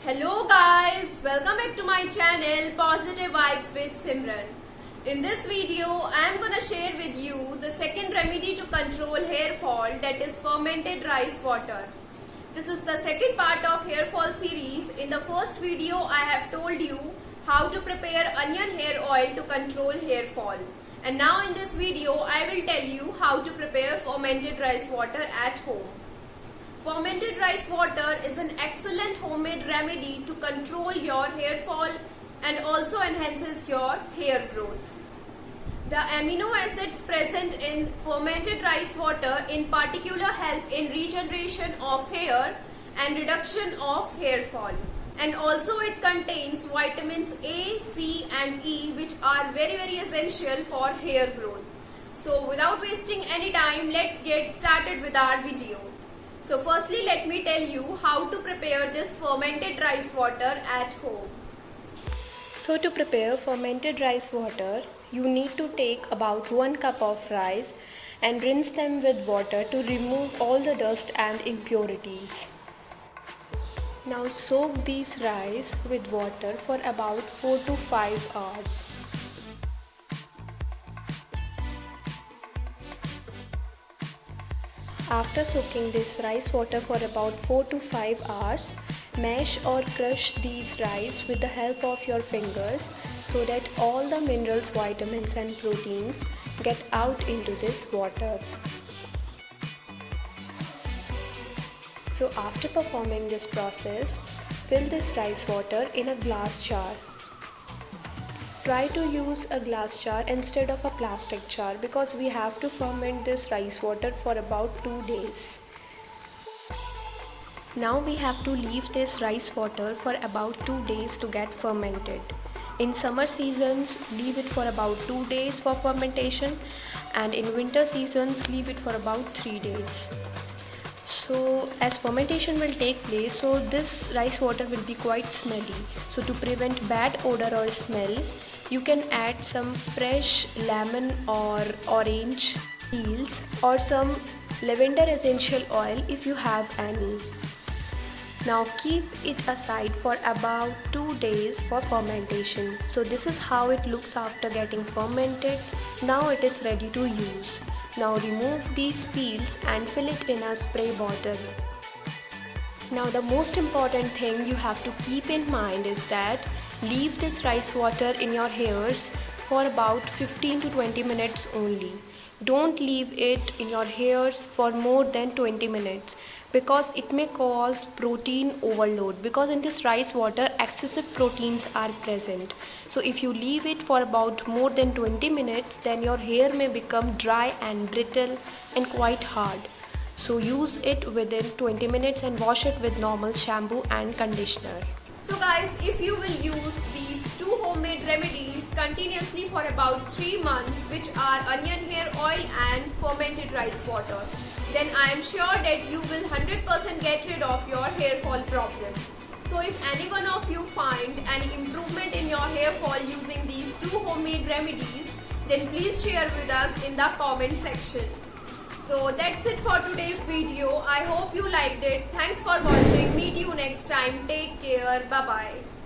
Hello guys, welcome back to my channel Positive Vibes with Simran. In this video, I am gonna share with you the second remedy to control hair fall, that is fermented rice water. This is the second part of hair fall series. In the first video, I have told you how to prepare onion hair oil to control hair fall. And now in this video, I will tell you how to prepare fermented rice water at home. Fermented rice water is an excellent homemade remedy to control your hair fall and also enhances your hair growth. The amino acids present in fermented rice water in particular help in regeneration of hair and reduction of hair fall. And also it contains vitamins A, C and E, which are very essential for hair growth. So without wasting any time, let's get started with our video. So firstly, let me tell you how to prepare this fermented rice water at home. So to prepare fermented rice water, you need to take about 1 cup of rice and rinse them with water to remove all the dust and impurities. Now soak these rice with water for about 4 to 5 hours. After soaking this rice water for about 4 to 5 hours, mash or crush these rice with the help of your fingers so that all the minerals, vitamins and proteins get out into this water. So after performing this process, fill this rice water in a glass jar. Try to use a glass jar instead of a plastic jar because we have to ferment this rice water for about 2 days. Now we have to leave this rice water for about 2 days to get fermented. In summer seasons, leave it for about 2 days for fermentation, and in winter seasons, leave it for about 3 days. So as fermentation will take place, so this rice water will be quite smelly. So to prevent bad odor or smell, you can add some fresh lemon or orange peels or some lavender essential oil if you have any. Now keep it aside for about 2 days for fermentation. So this is how it looks after getting fermented. Now it is ready to use. Now remove these peels and fill it in a spray bottle. Now the most important thing you have to keep in mind is that leave this rice water in your hairs for about 15 to 20 minutes only. Don't leave it in your hairs for more than 20 minutes because it may cause protein overload, because in this rice water excessive proteins are present. So if you leave it for about more than 20 minutes, then your hair may become dry and brittle and quite hard. So use it within 20 minutes and wash it with normal shampoo and conditioner. So guys, if you will use these two homemade remedies continuously for about 3 months, which are onion hair oil and fermented rice water, then I am sure that you will 100% get rid of your hair fall problem. So if any one of you find any improvement in your hair fall using these two homemade remedies, then please share with us in the comment section. So that's it for today's video. I hope you liked it. Thanks for watching. Meet you next time. Take care. Bye bye.